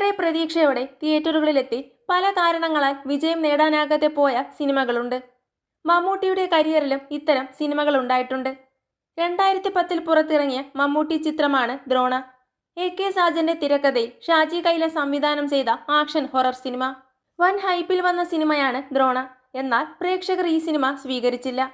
ഏറെ പ്രതീക്ഷയോടെ തിയേറ്ററുകളിലെത്തി പല കാരണങ്ങളാൽ വിജയം നേടാനാകാതെ പോയ സിനിമകളുണ്ട്. മമ്മൂട്ടിയുടെ കരിയറിലും ഇത്തരം സിനിമകൾ ഉണ്ടായിട്ടുണ്ട്. 2010 പുറത്തിറങ്ങിയ മമ്മൂട്ടി ചിത്രമാണ് ദ്രോണ. AK സാജന്റെ തിരക്കഥയിൽ ഷാജി കൈലാസ് സംവിധാനം ചെയ്ത ആക്ഷൻ ഹൊറർ സിനിമ. വൻ ഹൈപ്പിൽ വന്ന സിനിമയാണ് ദ്രോണ. എന്നാൽ പ്രേക്ഷകർ ഈ സിനിമ സ്വീകരിച്ചില്ല.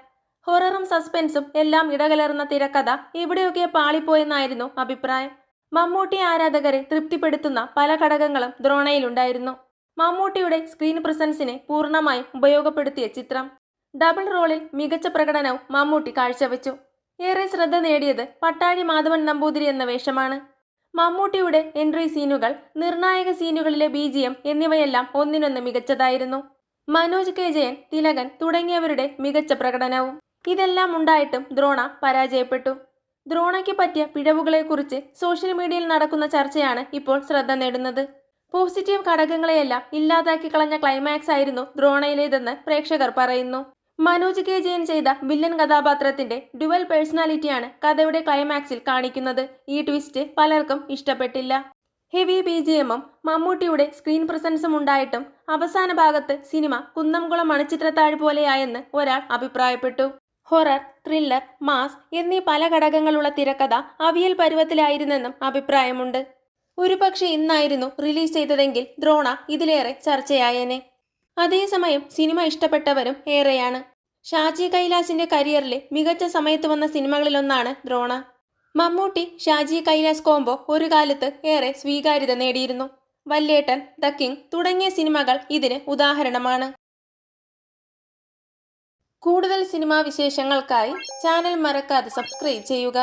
ഹൊററും സസ്പെൻസും എല്ലാം ഇടകലർന്ന തിരക്കഥ എവിടെയൊക്കെ പാളിപ്പോയെന്നായിരുന്നു അഭിപ്രായം. മമ്മൂട്ടി ആരാധകരെ തൃപ്തിപ്പെടുത്തുന്ന പല ഘടകങ്ങളും ദ്രോണയിലുണ്ടായിരുന്നു. മമ്മൂട്ടിയുടെ സ്ക്രീൻ പ്രസൻസിനെ പൂർണ്ണമായും ഉപയോഗപ്പെടുത്തിയ ചിത്രം. ഡബിൾ റോളിൽ മികച്ച പ്രകടനവും മമ്മൂട്ടി കാഴ്ചവെച്ചു. ഏറെ ശ്രദ്ധ നേടിയത് പട്ടാഴി മാധവൻ നമ്പൂതിരി എന്ന വേഷമാണ്. മമ്മൂട്ടിയുടെ എൻട്രി സീനുകൾ, നിർണായക സീനുകളിലെ BGM എന്നിവയെല്ലാം ഒന്നിനൊന്ന് മികച്ചതായിരുന്നു. മനോജ് K ജയൻ, തിലകൻ തുടങ്ങിയവരുടെ മികച്ച പ്രകടനവും. ഇതെല്ലാം ഉണ്ടായിട്ടും ദ്രോണ പരാജയപ്പെട്ടു. ദ്രോണയ്ക്ക് പറ്റിയ പിഴവുകളെക്കുറിച്ച് സോഷ്യൽ മീഡിയയിൽ നടക്കുന്ന ചർച്ചയാണ് ഇപ്പോൾ ശ്രദ്ധ നേടുന്നത്. പോസിറ്റീവ് ഘടകങ്ങളെയെല്ലാം ഇല്ലാതാക്കി കളഞ്ഞ ക്ലൈമാക്സ് ആയിരുന്നു ദ്രോണയിലേതെന്ന് പ്രേക്ഷകർ പറയുന്നു. മനോജ് K ജയൻ ചെയ്ത വില്ലൻ കഥാപാത്രത്തിന്റെ ഡ്യുവൽ പേഴ്സണാലിറ്റിയാണ് കഥയുടെ ക്ലൈമാക്സിൽ കാണിക്കുന്നത്. ഈ ട്വിസ്റ്റ് പലർക്കും ഇഷ്ടപ്പെട്ടില്ല. ഹെവി BGMഉം മമ്മൂട്ടിയുടെ സ്ക്രീൻ പ്രസൻസും ഉണ്ടായിട്ടും അവസാന ഭാഗത്ത് സിനിമ കുന്നംകുളം മണിച്ചിത്രത്താഴ് പോലെയായെന്ന് ഒരാൾ അഭിപ്രായപ്പെട്ടു. ഹൊറർ, ത്രില്ലർ, മാസ് എന്നീ പല ഘടകങ്ങളുള്ള തിരക്കഥ അവിയൽ പരുവത്തിലായിരുന്നെന്നും അഭിപ്രായമുണ്ട്. ഒരുപക്ഷെ ഇന്നായിരുന്നു റിലീസ് ചെയ്തതെങ്കിൽ ദ്രോണ ഇതിലേറെ ചർച്ചയായേനെ. അതേസമയം സിനിമ ഇഷ്ടപ്പെട്ടവരും ഏറെയാണ്. ഷാജി കൈലാസിന്റെ കരിയറിലെ മികച്ച സമയത്ത് വന്ന സിനിമകളിലൊന്നാണ് ദ്രോണ. മമ്മൂട്ടി ഷാജി കൈലാസ് കോംബോ ഒരു കാലത്ത് ഏറെ സ്വീകാര്യത നേടിയിരുന്നു. വല്യേട്ടൻ, ദ കിങ് തുടങ്ങിയ സിനിമകൾ ഇതിന് ഉദാഹരണമാണ്. കൂടുതൽ സിനിമാ വിശേഷങ്ങൾക്കായി ചാനൽ മറക്കാതെ സബ്സ്ക്രൈബ് ചെയ്യുക.